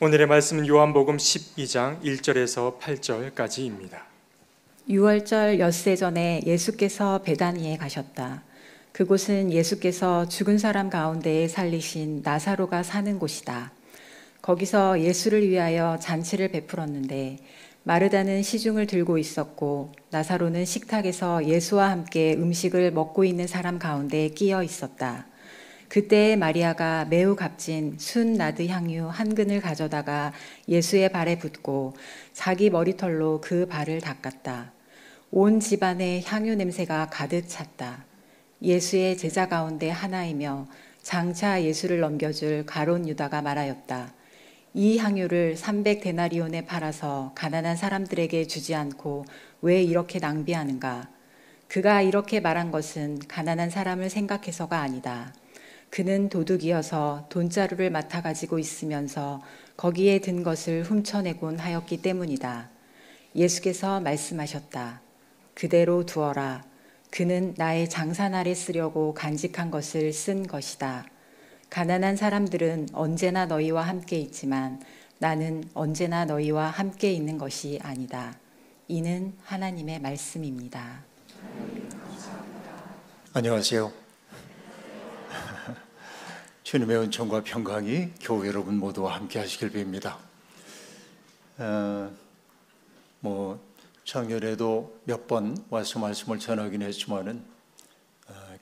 오늘의 말씀은 요한복음 12장 1절에서 8절까지입니다. 유월절 엿새 전에 예수께서 베다니에 가셨다. 그곳은 예수께서 죽은 사람 가운데에 살리신 나사로가 사는 곳이다. 거기서 예수를 위하여 잔치를 베풀었는데 마르다는 시중을 들고 있었고 나사로는 식탁에서 예수와 함께 음식을 먹고 있는 사람 가운데 끼어 있었다. 그때 마리아가 매우 값진 순 나드 향유 한 근을 가져다가 예수의 발에 붓고 자기 머리털로 그 발을 닦았다. 온 집안에 향유 냄새가 가득 찼다. 예수의 제자 가운데 하나이며 장차 예수를 넘겨줄 가룟 유다가 말하였다. 이 향유를 300데나리온에 팔아서 가난한 사람들에게 주지 않고 왜 이렇게 낭비하는가? 그가 이렇게 말한 것은 가난한 사람을 생각해서가 아니다. 그는 도둑이어서 돈자루를 맡아 가지고 있으면서 거기에 든 것을 훔쳐내곤 하였기 때문이다. 예수께서 말씀하셨다. 그대로 두어라. 그는 나의 장사날에 쓰려고 간직한 것을 쓴 것이다. 가난한 사람들은 언제나 너희와 함께 있지만 나는 언제나 너희와 함께 있는 것이 아니다. 이는 하나님의 말씀입니다. 안녕하세요. 주님의 은총과 평강이 교회 여러분 모두와 함께 하시길 빕니다. 작년에도 몇 번 와서 말씀을 전하긴 했지만은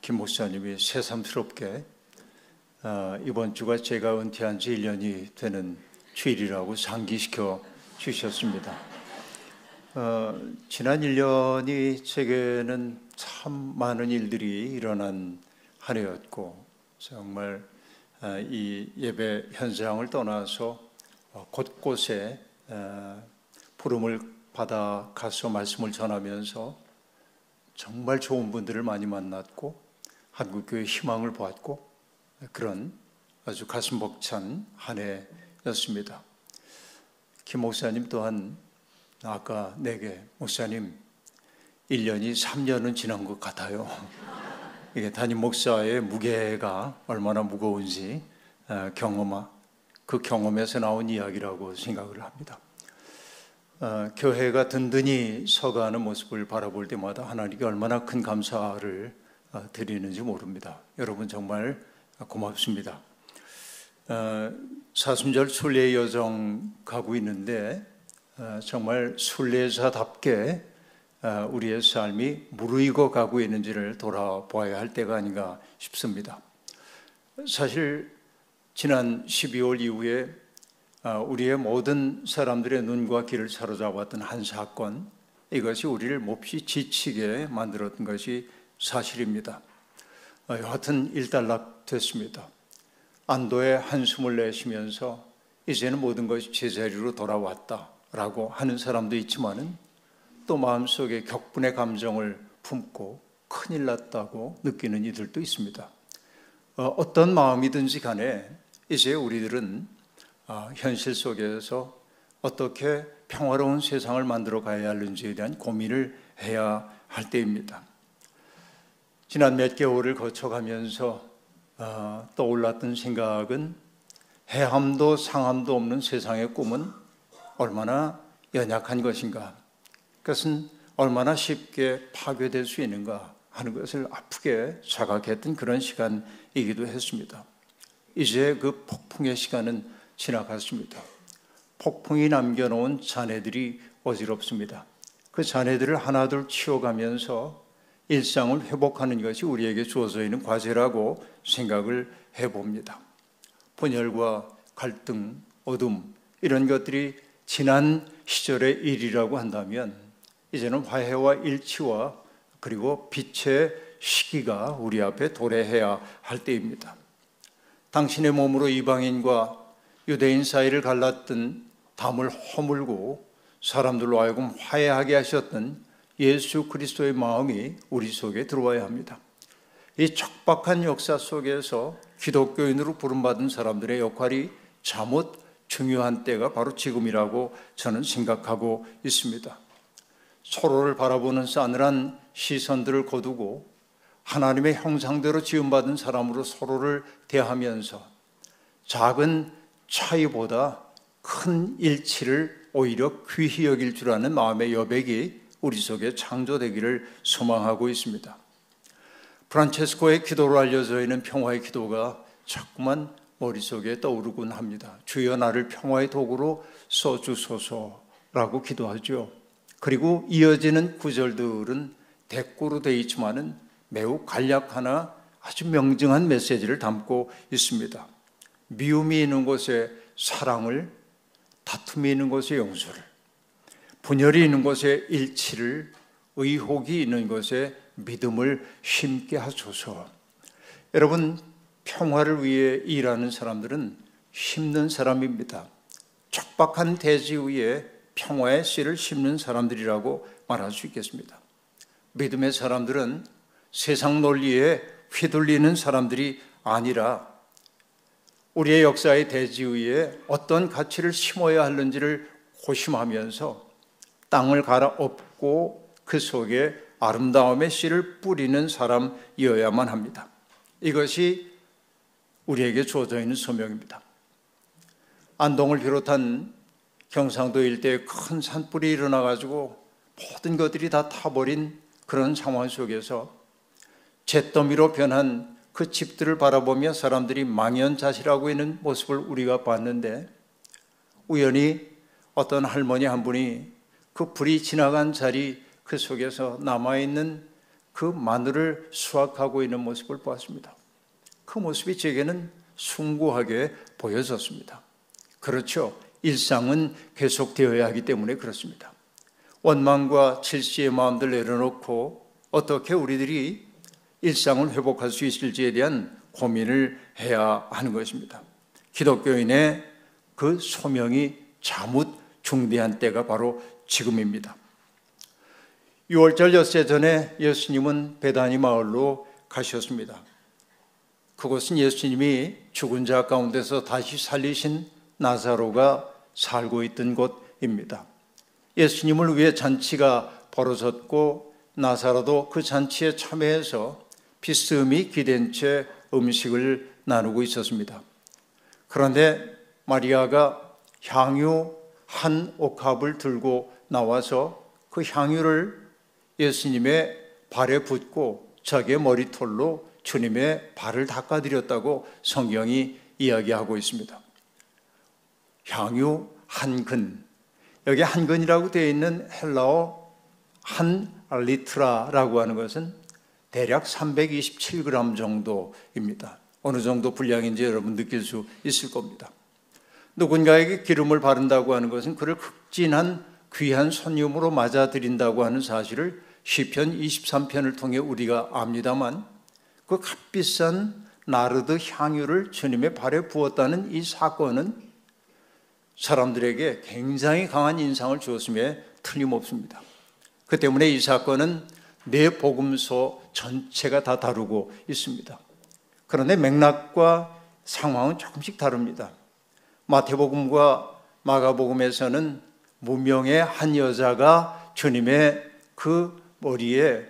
김 목사님이 새삼스럽게 이번 주가 제가 은퇴한 지 1년이 되는 주일이라고 상기시켜 주셨습니다. 지난 1년이 제게는 참 많은 일들이 일어난 한 해였고 정말 이 예배 현장을 떠나서 곳곳에 부름을 받아 가서 말씀을 전하면서 정말 좋은 분들을 많이 만났고 한국교회 희망을 보았고 그런 아주 가슴 벅찬 한 해였습니다. 김 목사님 또한 아까 내게 목사님 1년이 3년은 지난 것 같아요. 이게 담임 목사의 무게가 얼마나 무거운지 그 경험에서 나온 이야기라고 생각을 합니다. 교회가 든든히 서가는 모습을 바라볼 때마다 하나님께 얼마나 큰 감사를 드리는지 모릅니다. 여러분 정말 고맙습니다. 사순절 순례 여정 가고 있는데 정말 순례자답게 우리의 삶이 무르익어 가고 있는지를 돌아보아야 할 때가 아닌가 싶습니다. 사실 지난 12월 이후에 우리의 모든 사람들의 눈과 귀를 사로잡았던 한 사건, 이것이 우리를 몹시 지치게 만들었던 것이 사실입니다. 여하튼 일단락됐습니다. 안도의 한숨을 내쉬면서 이제는 모든 것이 제자리로 돌아왔다라고 하는 사람도 있지만은 또 마음속에 격분의 감정을 품고 큰일 났다고 느끼는 이들도 있습니다. 어떤 마음이든지 간에 이제 우리들은 현실 속에서 어떻게 평화로운 세상을 만들어 가야 하는지에 대한 고민을 해야 할 때입니다. 지난 몇 개월을 거쳐가면서 떠올랐던 생각은 해함도 상함도 없는 세상의 꿈은 얼마나 연약한 것인가, 그것은 얼마나 쉽게 파괴될 수 있는가 하는 것을 아프게 자각했던 그런 시간이기도 했습니다. 이제 그 폭풍의 시간은 지나갔습니다. 폭풍이 남겨놓은 잔해들이 어지럽습니다. 그 잔해들을 하나둘 치워가면서 일상을 회복하는 것이 우리에게 주어져 있는 과제라고 생각을 해봅니다. 분열과 갈등, 어둠 이런 것들이 지난 시절의 일이라고 한다면 이제는 화해와 일치와 그리고 빛의 시기가 우리 앞에 도래해야 할 때입니다. 당신의 몸으로 이방인과 유대인 사이를 갈랐던 담을 허물고 사람들로 하여금 화해하게 하셨던 예수 그리스도의 마음이 우리 속에 들어와야 합니다. 이 척박한 역사 속에서 기독교인으로 부름받은 사람들의 역할이 잠옷 중요한 때가 바로 지금이라고 저는 생각하고 있습니다. 서로를 바라보는 싸늘한 시선들을 거두고 하나님의 형상대로 지음받은 사람으로 서로를 대하면서 작은 차이보다 큰 일치를 오히려 귀히 여길 줄 아는 마음의 여백이 우리 속에 창조되기를 소망하고 있습니다. 프란체스코의 기도로 알려져 있는 평화의 기도가 자꾸만 머릿속에 떠오르곤 합니다. 주여 나를 평화의 도구로 써주소서라고 기도하죠. 그리고 이어지는 구절들은 대꾸로 되어 있지만은 매우 간략하나 아주 명징한 메시지를 담고 있습니다. 미움이 있는 곳에 사랑을, 다툼이 있는 곳에 용서를, 분열이 있는 곳에 일치를, 의혹이 있는 곳에 믿음을 심게 하소서. 여러분, 평화를 위해 일하는 사람들은 심는 사람입니다. 척박한 대지 위에 평화의 씨를 심는 사람들이라고 말할 수 있겠습니다. 믿음의 사람들은 세상 논리에 휘둘리는 사람들이 아니라 우리의 역사의 대지 위에 어떤 가치를 심어야 하는지를 고심하면서 땅을 갈아엎고 그 속에 아름다움의 씨를 뿌리는 사람이어야만 합니다. 이것이 우리에게 주어져 있는 소명입니다. 안동을 비롯한 경상도 일대에 큰 산불이 일어나가지고 모든 것들이 다 타버린 그런 상황 속에서 잿더미로 변한 그 집들을 바라보며 사람들이 망연자실하고 있는 모습을 우리가 봤는데, 우연히 어떤 할머니 한 분이 그 불이 지나간 자리 그 속에서 남아있는 그 마늘을 수확하고 있는 모습을 보았습니다. 그 모습이 제게는 숭고하게 보여졌습니다. 그렇죠. 일상은 계속되어야 하기 때문에 그렇습니다. 원망과 질시의 마음들 내려놓고 어떻게 우리들이 일상을 회복할 수 있을지에 대한 고민을 해야 하는 것입니다. 기독교인의 그 소명이 자뭇 중대한 때가 바로 지금입니다. 6월절 엿새 전에 예수님은 베다니 마을로 가셨습니다. 그곳은 예수님이 죽은 자 가운데서 다시 살리신 나사로가 살고 있던 곳입니다. 예수님을 위해 잔치가 벌어졌고 나사로도 그 잔치에 참여해서 비스듬히 기댄 채 음식을 나누고 있었습니다. 그런데 마리아가 향유 한 옥합을 들고 나와서 그 향유를 예수님의 발에 붓고 자기의 머리털로 주님의 발을 닦아드렸다고 성경이 이야기하고 있습니다. 향유 한 근, 여기 한 근이라고 되어 있는 헬라어 한 리트라라고 하는 것은 대략 327g 정도입니다. 어느 정도 분량인지 여러분 느낄 수 있을 겁니다. 누군가에게 기름을 바른다고 하는 것은 그를 극진한 귀한 손님으로 맞아들인다고 하는 사실을 시편 23편을 통해 우리가 압니다만, 그 값비싼 나르드 향유를 주님의 발에 부었다는 이 사건은 사람들에게 굉장히 강한 인상을 주었음에 틀림없습니다. 그 때문에 이 사건은 네 복음서 전체가 다 다루고 있습니다. 그런데 맥락과 상황은 조금씩 다릅니다. 마태복음과 마가복음에서는 무명의 한 여자가 주님의 그 머리에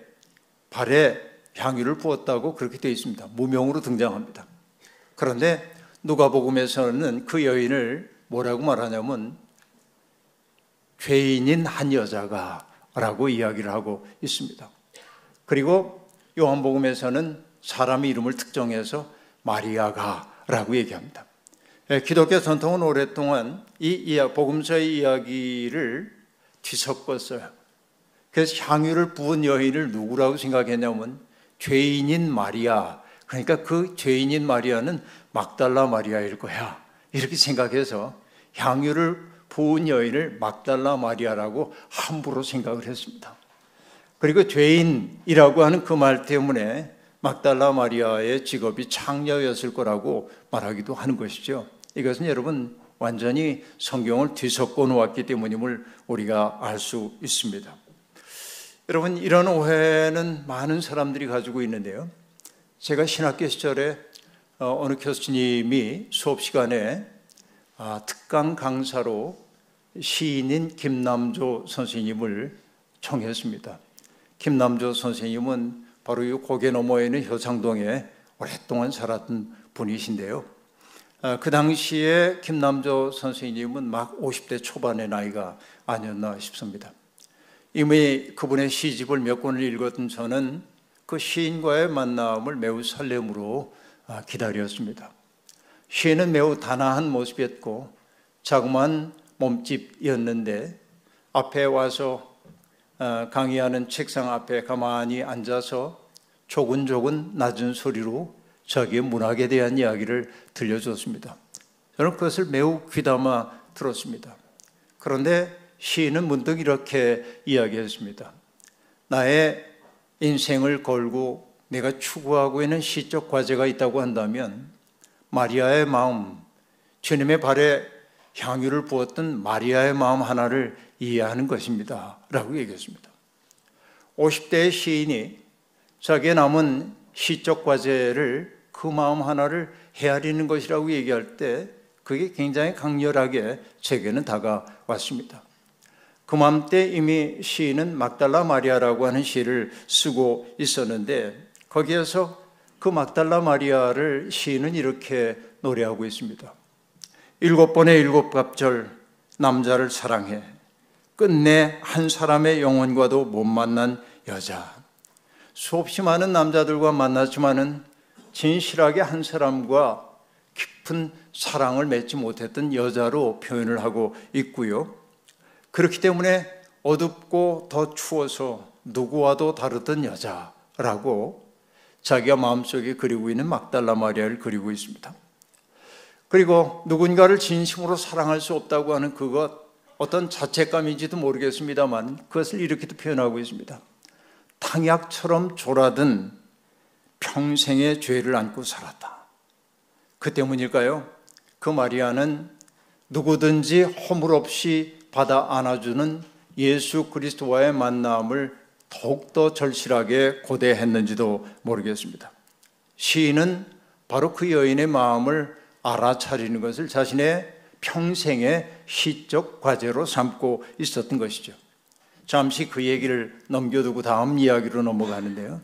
발에 향유를 부었다고 그렇게 되어 있습니다. 무명으로 등장합니다. 그런데 누가복음에서는 그 여인을 뭐라고 말하냐면 죄인인 한 여자가 라고 이야기를 하고 있습니다. 그리고 요한복음에서는 사람의 이름을 특정해서 마리아가 라고 얘기합니다. 기독교 전통은 오랫동안 이 복음서의 이야기를 뒤섞었어요. 그래서 향유를 부은 여인을 누구라고 생각했냐면 죄인인 마리아, 그러니까 그 죄인인 마리아는 막달라 마리아일 거야, 이렇게 생각해서 향유를 부은 여인을 막달라 마리아라고 함부로 생각을 했습니다. 그리고 죄인이라고 하는 그 말 때문에 막달라 마리아의 직업이 창녀였을 거라고 말하기도 하는 것이죠. 이것은 여러분 완전히 성경을 뒤섞어 놓았기 때문임을 우리가 알 수 있습니다. 여러분, 이런 오해는 많은 사람들이 가지고 있는데요. 제가 신학교 시절에 어느 교수님이 수업 시간에 특강 강사로 시인인 김남조 선생님을 청했습니다. 김남조 선생님은 바로 이 고개 너머에 있는 효창동에 오랫동안 살았던 분이신데요. 그 당시에 김남조 선생님은 막 50대 초반의 나이가 아니었나 싶습니다. 이미 그분의 시집을 몇 권을 읽었던 저는 그 시인과의 만남을 매우 설렘으로 기다렸습니다. 시인은 매우 단아한 모습이었고 자그마한 몸집이었는데 앞에 와서 강의하는 책상 앞에 가만히 앉아서 조근조근 낮은 소리로 자기의 문학에 대한 이야기를 들려줬습니다. 저는 그것을 매우 귀담아 들었습니다. 그런데 시인은 문득 이렇게 이야기했습니다. 나의 인생을 걸고 내가 추구하고 있는 시적 과제가 있다고 한다면 마리아의 마음, 주님의 발에 향유를 부었던 마리아의 마음 하나를 이해하는 것입니다 라고 얘기했습니다. 50대의 시인이 자기의 남은 시적 과제를 그 마음 하나를 헤아리는 것이라고 얘기할 때 그게 굉장히 강렬하게 제게는 다가왔습니다. 그맘때 이미 시인은 막달라 마리아라고 하는 시를 쓰고 있었는데 거기에서 그 막달라 마리아를 시인은 이렇게 노래하고 있습니다. 7번의 7갑절 남자를 사랑해 끝내 한 사람의 영혼과도 못 만난 여자. 수없이 많은 남자들과 만났지만은 진실하게 한 사람과 깊은 사랑을 맺지 못했던 여자로 표현을 하고 있고요. 그렇기 때문에 어둡고 더 추워서 누구와도 다르던 여자라고 자기가 마음속에 그리고 있는 막달라 마리아를 그리고 있습니다. 그리고 누군가를 진심으로 사랑할 수 없다고 하는 그것, 어떤 자책감인지도 모르겠습니다만 그것을 이렇게도 표현하고 있습니다. 탕약처럼 졸아든 평생의 죄를 안고 살았다. 그 때문일까요? 그 마리아는 누구든지 허물 없이 받아 안아주는 예수 그리스도와의 만남을 더욱더 절실하게 고대했는지도 모르겠습니다. 시인은 바로 그 여인의 마음을 알아차리는 것을 자신의 평생의 시적 과제로 삼고 있었던 것이죠. 잠시 그 얘기를 넘겨두고 다음 이야기로 넘어가는데요.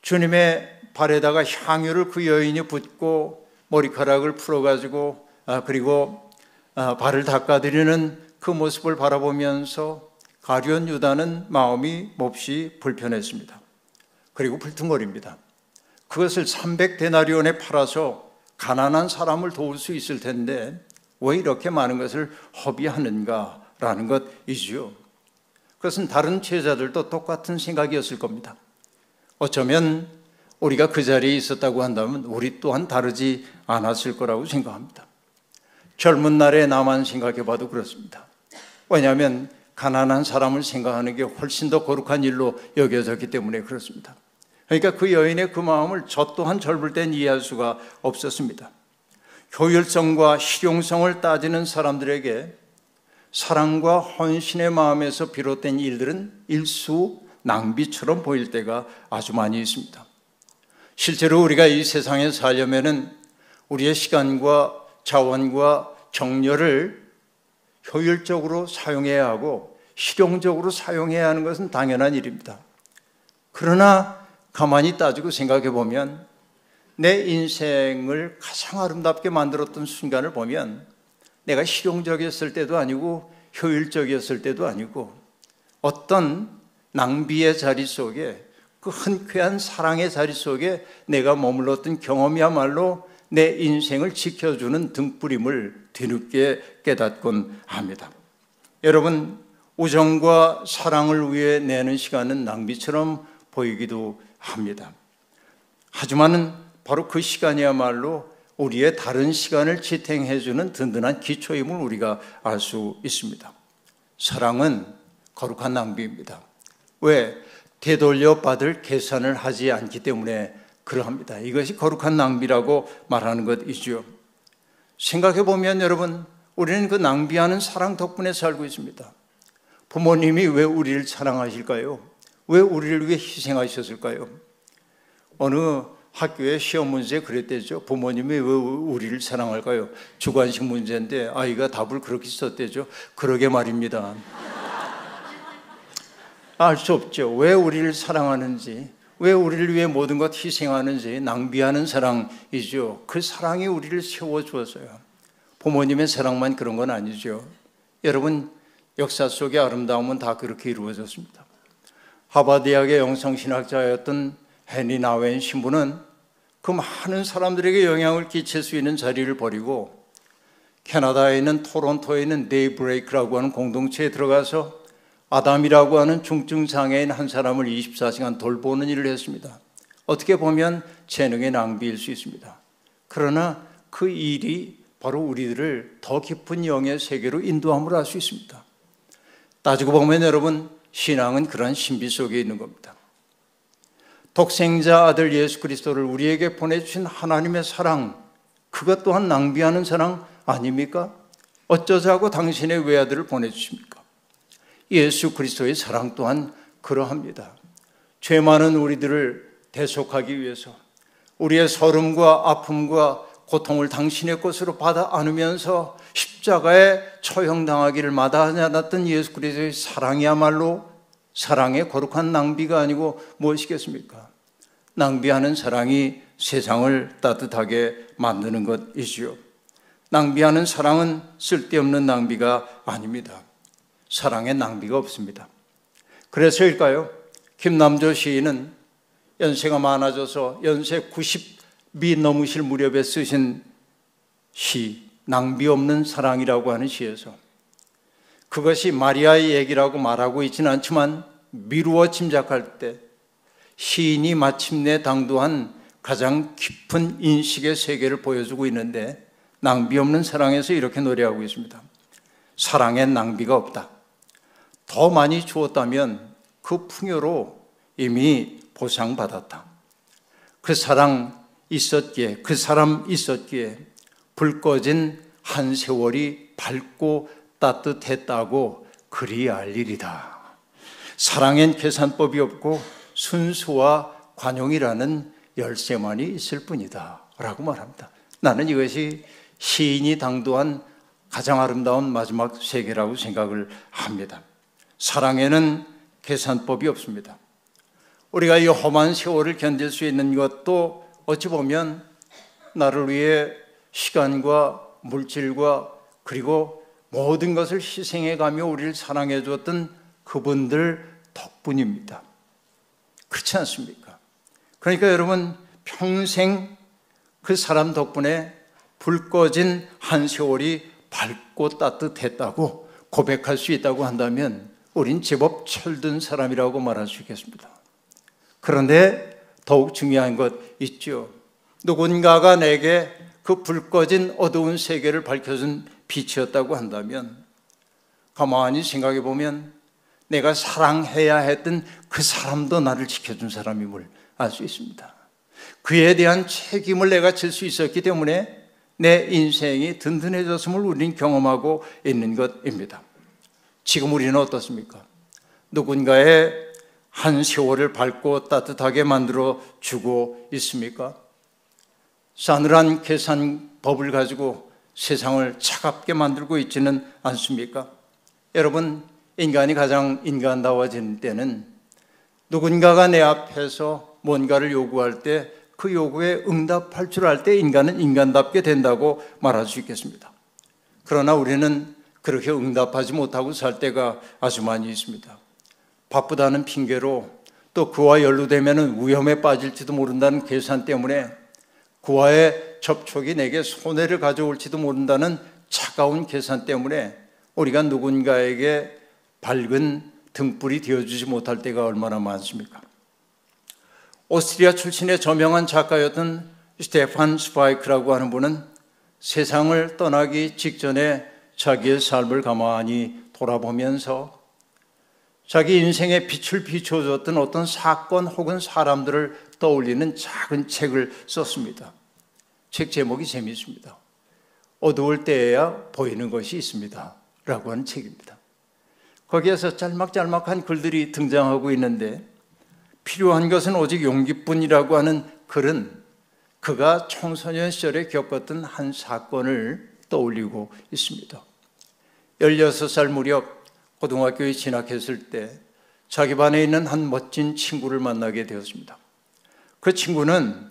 주님의 발에다가 향유를 그 여인이 붓고 머리카락을 풀어가지고 그리고 발을 닦아드리는 그 모습을 바라보면서 가룟 유다는 마음이 몹시 불편했습니다. 그리고 불퉁거립니다. 그것을 300데나리온에 팔아서 가난한 사람을 도울 수 있을 텐데 왜 이렇게 많은 것을 허비하는가라는 것이지요. 그것은 다른 제자들도 똑같은 생각이었을 겁니다. 어쩌면 우리가 그 자리에 있었다고 한다면 우리 또한 다르지 않았을 거라고 생각합니다. 젊은 날에 나만 생각해 봐도 그렇습니다. 왜냐하면 가난한 사람을 생각하는 게 훨씬 더 거룩한 일로 여겨졌기 때문에 그렇습니다. 그러니까 그 여인의 그 마음을 저 또한 젊을 땐 이해할 수가 없었습니다. 효율성과 실용성을 따지는 사람들에게 사랑과 헌신의 마음에서 비롯된 일들은 일수 낭비처럼 보일 때가 아주 많이 있습니다. 실제로 우리가 이 세상에 살려면은 우리의 시간과 자원과 정열을 효율적으로 사용해야 하고 실용적으로 사용해야 하는 것은 당연한 일입니다. 그러나 가만히 따지고 생각해 보면 내 인생을 가장 아름답게 만들었던 순간을 보면 내가 실용적이었을 때도 아니고 효율적이었을 때도 아니고 어떤 낭비의 자리 속에 그 흔쾌한 사랑의 자리 속에 내가 머물렀던 경험이야말로 내 인생을 지켜주는 등불임을 뒤늦게 깨닫곤 합니다. 여러분, 우정과 사랑을 위해 내는 시간은 낭비처럼 보이기도 합니다. 하지만 바로 그 시간이야말로 우리의 다른 시간을 지탱해주는 든든한 기초임을 우리가 알 수 있습니다. 사랑은 거룩한 낭비입니다. 왜? 되돌려 받을 계산을 하지 않기 때문에 그러합니다. 이것이 거룩한 낭비라고 말하는 것이죠. 생각해 보면 여러분, 우리는 그 낭비하는 사랑 덕분에 살고 있습니다. 부모님이 왜 우리를 사랑하실까요? 왜 우리를 위해 희생하셨을까요? 어느 학교의 시험 문제에 그랬대죠. 부모님이 왜 우리를 사랑할까요? 주관식 문제인데 아이가 답을 그렇게 썼대죠. 그러게 말입니다. 알 수 없죠. 왜 우리를 사랑하는지, 왜 우리를 위해 모든 것 희생하는지 낭비하는 사랑이죠. 그 사랑이 우리를 세워주었어요. 부모님의 사랑만 그런 건 아니죠. 여러분, 역사 속의 아름다움은 다 그렇게 이루어졌습니다. 하버드 대학의 영성신학자였던 헨리 나웬 신부는 그 많은 사람들에게 영향을 끼칠 수 있는 자리를 버리고 캐나다에 있는 토론토에 있는 데이브레이크라고 하는 공동체에 들어가서 아담이라고 하는 중증장애인 한 사람을 24시간 돌보는 일을 했습니다. 어떻게 보면 재능의 낭비일 수 있습니다. 그러나 그 일이 바로 우리들을 더 깊은 영의 세계로 인도함을 알 수 있습니다. 따지고 보면 여러분, 신앙은 그러한 신비 속에 있는 겁니다. 독생자 아들 예수 그리스도를 우리에게 보내주신 하나님의 사랑, 그것 또한 낭비하는 사랑 아닙니까? 어쩌자고 당신의 외아들을 보내주십니까? 예수 그리스도의 사랑 또한 그러합니다. 죄 많은 우리들을 대속하기 위해서 우리의 서름과 아픔과 고통을 당신의 것으로 받아 안으면서 십자가에 처형당하기를 마다하지 않았던 예수 그리스도의 사랑이야말로 사랑의 거룩한 낭비가 아니고 무엇이겠습니까? 낭비하는 사랑이 세상을 따뜻하게 만드는 것이지요. 낭비하는 사랑은 쓸데없는 낭비가 아닙니다. 사랑에 낭비가 없습니다. 그래서일까요? 김남조 시인은 연세가 많아져서 연세 90이 넘으실 무렵에 쓰신 시 낭비 없는 사랑이라고 하는 시에서 그것이 마리아의 얘기라고 말하고 있지는 않지만 미루어 짐작할 때 시인이 마침내 당도한 가장 깊은 인식의 세계를 보여주고 있는데 낭비 없는 사랑에서 이렇게 노래하고 있습니다. 사랑엔 낭비가 없다. 더 많이 주었다면 그 풍요로 이미 보상받았다. 그 사랑 있었기에, 그 사람 있었기에 불 꺼진 한 세월이 밝고 따뜻했다고 그리 알리리다. 사랑엔 계산법이 없고 순수와 관용이라는 열쇠만이 있을 뿐이다 라고 말합니다. 나는 이것이 시인이 당도한 가장 아름다운 마지막 세계라고 생각을 합니다. 사랑에는 계산법이 없습니다. 우리가 이 험한 세월을 견딜 수 있는 것도 어찌 보면 나를 위해 시간과 물질과 그리고 모든 것을 희생해가며 우리를 사랑해 주었던 그분들 덕분입니다. 그렇지 않습니까? 그러니까 여러분, 평생 그 사람 덕분에 불 꺼진 한 세월이 밝고 따뜻했다고 고백할 수 있다고 한다면 우린 제법 철든 사람이라고 말할 수 있겠습니다. 그런데 더욱 중요한 것 있죠. 누군가가 내게 그 불 꺼진 어두운 세계를 밝혀준 빛이었다고 한다면 가만히 생각해 보면 내가 사랑해야 했던 그 사람도 나를 지켜준 사람임을 알 수 있습니다. 그에 대한 책임을 내가 질 수 있었기 때문에 내 인생이 든든해졌음을 우리는 경험하고 있는 것입니다. 지금 우리는 어떻습니까? 누군가의 한 세월을 밝고 따뜻하게 만들어 주고 있습니까? 싸늘한 계산법을 가지고 세상을 차갑게 만들고 있지는 않습니까? 여러분, 인간이 가장 인간다워지는 때는 누군가가 내 앞에서 뭔가를 요구할 때 그 요구에 응답할 줄 알 때 인간은 인간답게 된다고 말할 수 있겠습니다. 그러나 우리는 그렇게 응답하지 못하고 살 때가 아주 많이 있습니다. 바쁘다는 핑계로 또 그와 연루되면 위험에 빠질지도 모른다는 계산 때문에 그와의 접촉이 내게 손해를 가져올지도 모른다는 차가운 계산 때문에 우리가 누군가에게 밝은 등불이 되어주지 못할 때가 얼마나 많습니까? 오스트리아 출신의 저명한 작가였던 스테판 스파이크라고 하는 분은 세상을 떠나기 직전에 자기의 삶을 가만히 돌아보면서 자기 인생에 빛을 비춰줬던 어떤 사건 혹은 사람들을 떠올리는 작은 책을 썼습니다. 책 제목이 재미있습니다. 어두울 때에야 보이는 것이 있습니다 라고 하는 책입니다. 거기에서 짤막짤막한 글들이 등장하고 있는데 필요한 것은 오직 용기뿐이라고 하는 글은 그가 청소년 시절에 겪었던 한 사건을 떠올리고 있습니다. 16살 무렵 고등학교에 진학했을 때 자기 반에 있는 한 멋진 친구를 만나게 되었습니다. 그 친구는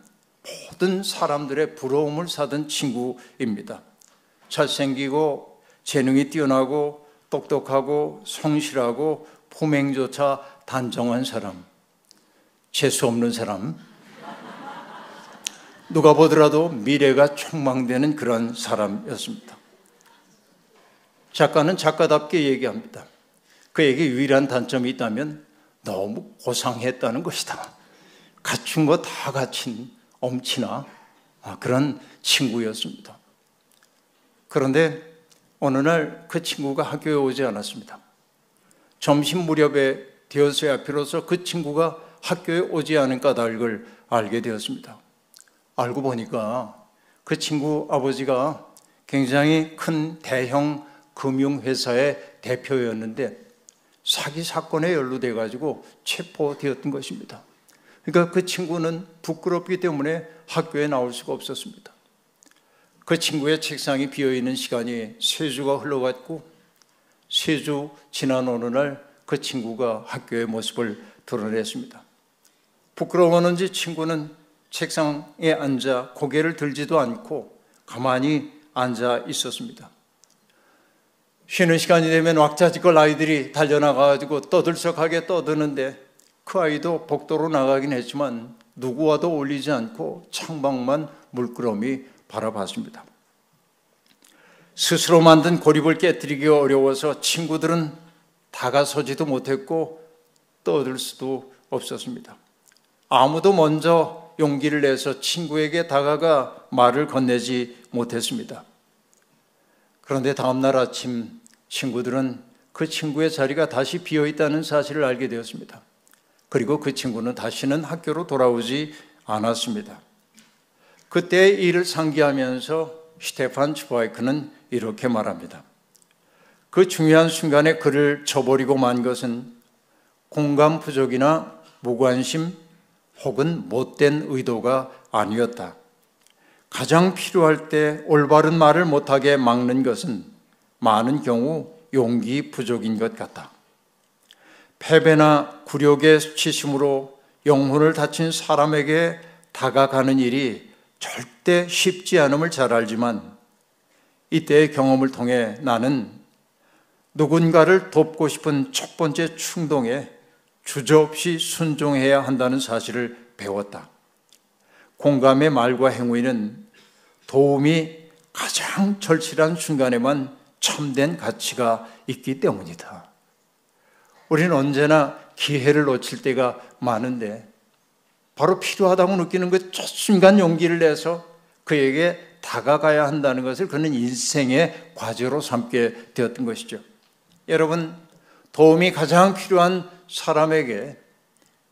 모든 사람들의 부러움을 사던 친구입니다. 잘생기고 재능이 뛰어나고 똑똑하고 성실하고 품행조차 단정한 사람, 재수 없는 사람, 누가 보더라도 미래가 촉망되는 그런 사람이었습니다. 작가는 작가답게 얘기합니다. 그에게 유일한 단점이 있다면 너무 고상했다는 것이다. 갖춘 거 다 갖춘 엄친아 그런 친구였습니다. 그런데 어느 날 그 친구가 학교에 오지 않았습니다. 점심 무렵에 되어서야 비로소 그 친구가 학교에 오지 않은 까닭을 알게 되었습니다. 알고 보니까 그 친구 아버지가 굉장히 큰 대형 금융회사의 대표였는데 사기 사건에 연루돼 가지고 체포되었던 것입니다. 그러니까 그 친구는 부끄럽기 때문에 학교에 나올 수가 없었습니다. 그 친구의 책상이 비어있는 시간이 3주가 흘러갔고 3주 지난 어느 날 그 친구가 학교의 모습을 드러냈습니다. 부끄러웠는지 친구는 책상에 앉아 고개를 들지도 않고 가만히 앉아 있었습니다. 쉬는 시간이 되면 왁자지껄 아이들이 달려나가가지고 떠들썩하게 떠드는데 그 아이도 복도로 나가긴 했지만 누구와도 어울리지 않고 창밖만 물끄러미 바라봤습니다. 스스로 만든 고립을 깨뜨리기 어려워서 친구들은 다가서지도 못했고 떠들 수도 없었습니다. 아무도 먼저 용기를 내서 친구에게 다가가 말을 건네지 못했습니다. 그런데 다음날 아침 친구들은 그 친구의 자리가 다시 비어있다는 사실을 알게 되었습니다. 그리고 그 친구는 다시는 학교로 돌아오지 않았습니다. 그때의 일을 상기하면서 스테판 츠바이크는 이렇게 말합니다. 그 중요한 순간에 그를 저버리고 만 것은 공감 부족이나 무관심 혹은 못된 의도가 아니었다. 가장 필요할 때 올바른 말을 못하게 막는 것은 많은 경우 용기 부족인 것 같다. 패배나 굴욕의 수치심으로 영혼을 다친 사람에게 다가가는 일이 절대 쉽지 않음을 잘 알지만 이때의 경험을 통해 나는 누군가를 돕고 싶은 첫 번째 충동에 주저없이 순종해야 한다는 사실을 배웠다. 공감의 말과 행위는 도움이 가장 절실한 순간에만 참된 가치가 있기 때문이다. 우리는 언제나 기회를 놓칠 때가 많은데 바로 필요하다고 느끼는 그 첫 순간 용기를 내서 그에게 다가가야 한다는 것을 그는 인생의 과제로 삼게 되었던 것이죠. 여러분, 도움이 가장 필요한 사람에게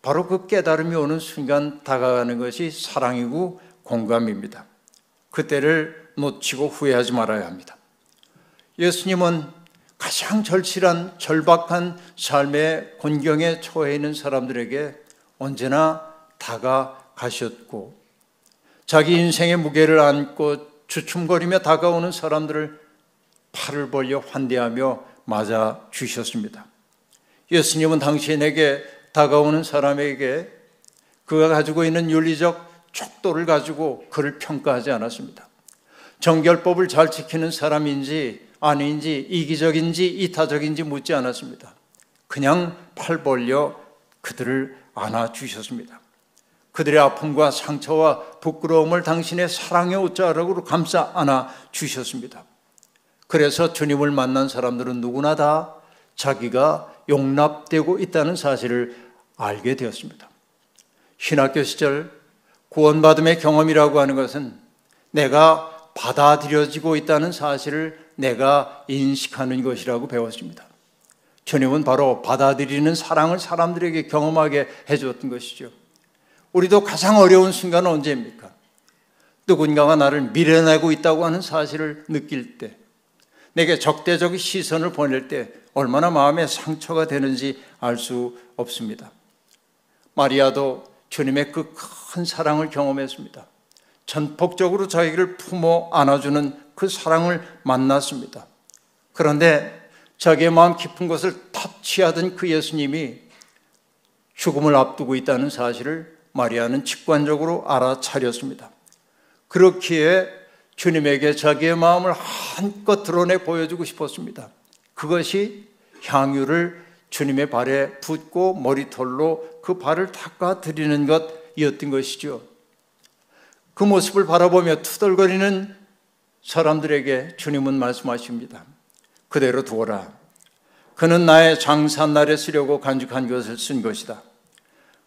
바로 그 깨달음이 오는 순간 다가가는 것이 사랑이고 공감입니다. 그때를 놓치고 후회하지 말아야 합니다. 예수님은 가장 절실한 절박한 삶의 곤경에 처해 있는 사람들에게 언제나 다가가셨고 자기 인생의 무게를 안고 주춤거리며 다가오는 사람들을 팔을 벌려 환대하며 맞아 주셨습니다. 예수님은 당신에게 다가오는 사람에게 그가 가지고 있는 윤리적 척도를 가지고 그를 평가하지 않았습니다. 정결법을 잘 지키는 사람인지 아닌지 이기적인지 이타적인지 묻지 않았습니다. 그냥 팔 벌려 그들을 안아주셨습니다. 그들의 아픔과 상처와 부끄러움을 당신의 사랑의 옷자락으로 감싸 안아주셨습니다. 그래서 주님을 만난 사람들은 누구나 다 자기가 용납되고 있다는 사실을 알게 되었습니다. 신학교 시절 구원받음의 경험이라고 하는 것은 내가 받아들여지고 있다는 사실을 내가 인식하는 것이라고 배웠습니다. 주님은 바로 받아들이는 사랑을 사람들에게 경험하게 해주었던 것이죠. 우리도 가장 어려운 순간은 언제입니까? 누군가가 나를 밀어내고 있다고 하는 사실을 느낄 때, 내게 적대적 시선을 보낼 때 얼마나 마음에 상처가 되는지 알 수 없습니다. 마리아도 주님의 그 큰 사랑을 경험했습니다. 전폭적으로 자기를 품어 안아주는 그 사랑을 만났습니다. 그런데 자기의 마음 깊은 것을 터치하던 그 예수님이 죽음을 앞두고 있다는 사실을 마리아는 직관적으로 알아차렸습니다. 그렇기에 주님에게 자기의 마음을 한껏 드러내 보여주고 싶었습니다. 그것이 향유를 주님의 발에 붓고 머리털로 그 발을 닦아 드리는 것이었던 것이죠. 그 모습을 바라보며 투덜거리는 사람들에게 주님은 말씀하십니다. 그대로 두어라. 그는 나의 장사날에 쓰려고 간직한 것을 쓴 것이다.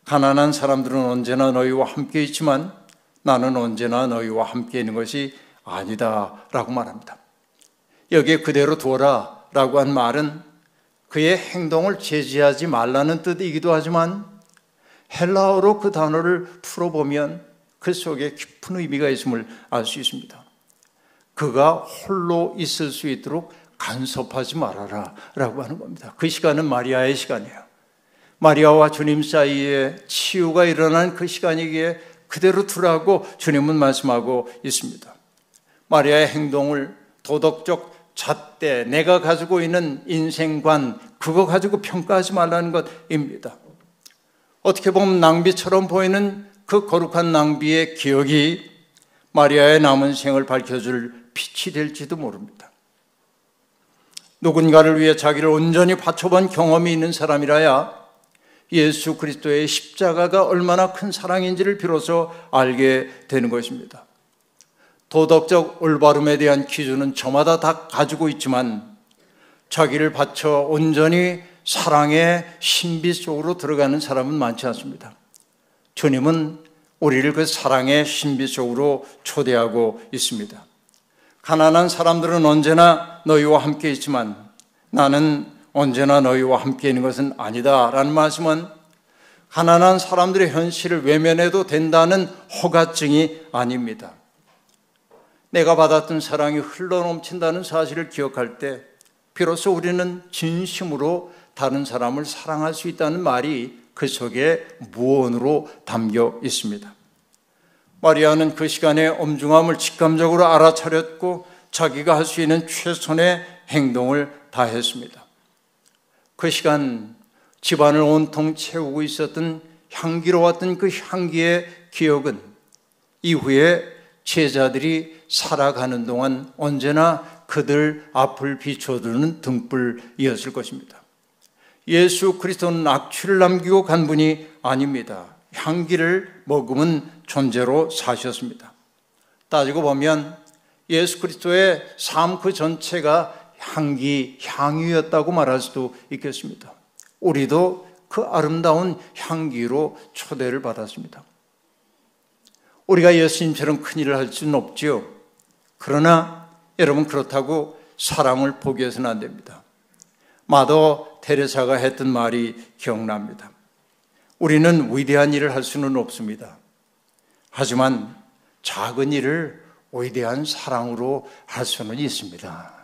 가난한 사람들은 언제나 너희와 함께 있지만 나는 언제나 너희와 함께 있는 것이 아니다 라고 말합니다. 여기에 그대로 두어라 라고 한 말은 그의 행동을 제지하지 말라는 뜻이기도 하지만 헬라어로 그 단어를 풀어보면 그 속에 깊은 의미가 있음을 알 수 있습니다. 그가 홀로 있을 수 있도록 간섭하지 말아라 라고 하는 겁니다. 그 시간은 마리아의 시간이에요. 마리아와 주님 사이에 치유가 일어난 그 시간이기에 그대로 두라고 주님은 말씀하고 있습니다. 마리아의 행동을 도덕적 잣대, 내가 가지고 있는 인생관, 그거 가지고 평가하지 말라는 것입니다. 어떻게 보면 낭비처럼 보이는 그 거룩한 낭비의 기억이 마리아의 남은 생을 밝혀줄 빛이 될지도 모릅니다. 누군가를 위해 자기를 온전히 바쳐본 경험이 있는 사람이라야 예수 그리스도의 십자가가 얼마나 큰 사랑인지를 비로소 알게 되는 것입니다. 도덕적 올바름에 대한 기준은 저마다 다 가지고 있지만 자기를 바쳐 온전히 사랑의 신비 속으로 들어가는 사람은 많지 않습니다. 주님은 우리를 그 사랑의 신비 속으로 초대하고 있습니다. 가난한 사람들은 언제나 너희와 함께 있지만 나는 언제나 너희와 함께 있는 것은 아니다 라는 말씀은 가난한 사람들의 현실을 외면해도 된다는 허가증이 아닙니다. 내가 받았던 사랑이 흘러넘친다는 사실을 기억할 때 비로소 우리는 진심으로 다른 사람을 사랑할 수 있다는 말이 그 속에 무언으로 담겨 있습니다. 마리아는 그 시간에 엄중함을 직감적으로 알아차렸고 자기가 할 수 있는 최선의 행동을 다했습니다. 그 시간 집안을 온통 채우고 있었던 향기로웠던 그 향기의 기억은 이후에 제자들이 살아가는 동안 언제나 그들 앞을 비춰주는 등불이었을 것입니다. 예수 그리스도는 악취를 남기고 간 분이 아닙니다. 향기를 머금은 존재로 사셨습니다. 따지고 보면 예수 그리스도의 삶 그 전체가 향유였다고 말할 수도 있겠습니다. 우리도 그 아름다운 향기로 초대를 받았습니다. 우리가 예수님처럼 큰 일을 할 수는 없지요. 그러나 여러분 그렇다고 사랑을 포기해서는 안 됩니다. 마더 테레사가 했던 말이 기억납니다. 우리는 위대한 일을 할 수는 없습니다. 하지만 작은 일을 위대한 사랑으로 할 수는 있습니다.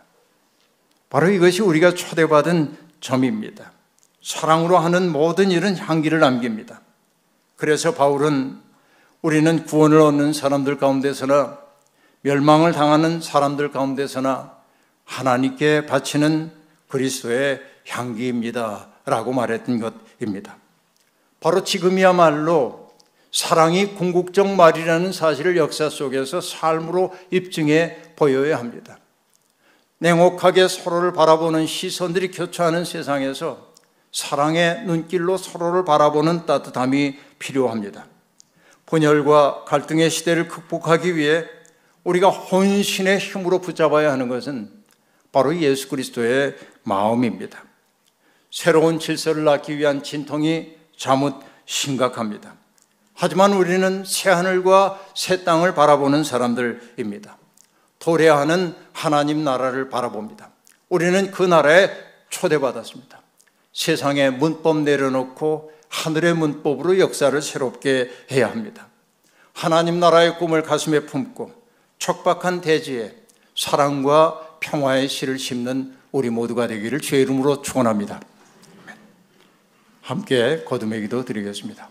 바로 이것이 우리가 초대받은 점입니다. 사랑으로 하는 모든 일은 향기를 남깁니다. 그래서 바울은 우리는 구원을 얻는 사람들 가운데서나 멸망을 당하는 사람들 가운데서나 하나님께 바치는 그리스도의 향기입니다 라고 말했던 것입니다. 바로 지금이야말로 사랑이 궁극적 말이라는 사실을 역사 속에서 삶으로 입증해 보여야 합니다. 냉혹하게 서로를 바라보는 시선들이 교차하는 세상에서 사랑의 눈길로 서로를 바라보는 따뜻함이 필요합니다. 분열과 갈등의 시대를 극복하기 위해 우리가 혼신의 힘으로 붙잡아야 하는 것은 바로 예수 그리스도의 마음입니다. 새로운 질서를 낳기 위한 진통이 자칫 심각합니다. 하지만 우리는 새하늘과 새 땅을 바라보는 사람들입니다. 도래하는 하나님 나라를 바라봅니다. 우리는 그 나라에 초대받았습니다. 세상의 문법 내려놓고 하늘의 문법으로 역사를 새롭게 해야 합니다. 하나님 나라의 꿈을 가슴에 품고 척박한 대지에 사랑과 평화의 씨를 심는 우리 모두가 되기를 주의 이름으로 축원합니다. 함께 거듭의 기도 드리겠습니다.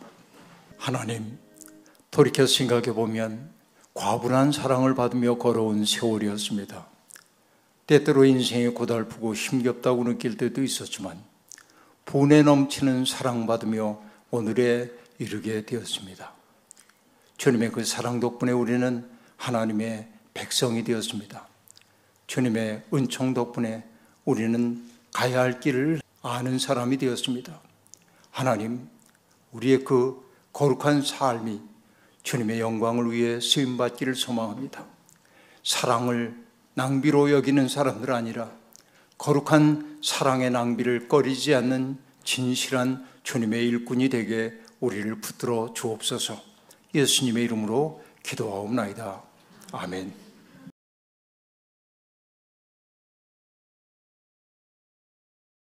하나님, 돌이켜 생각해 보면 과분한 사랑을 받으며 걸어온 세월이었습니다. 때때로 인생이 고달프고 힘겹다고 느낄 때도 있었지만 분에 넘치는 사랑받으며 오늘에 이르게 되었습니다. 주님의 그 사랑 덕분에 우리는 하나님의 백성이 되었습니다. 주님의 은총 덕분에 우리는 가야 할 길을 아는 사람이 되었습니다. 하나님, 우리의 그 거룩한 삶이 주님의 영광을 위해 쓰임받기를 소망합니다. 사랑을 낭비로 여기는 사람들 아니라 거룩한 사랑의 낭비를 꺼리지 않는 진실한 주님의 일꾼이 되게 우리를 붙들어 주옵소서. 예수님의 이름으로 기도하옵나이다. 아멘.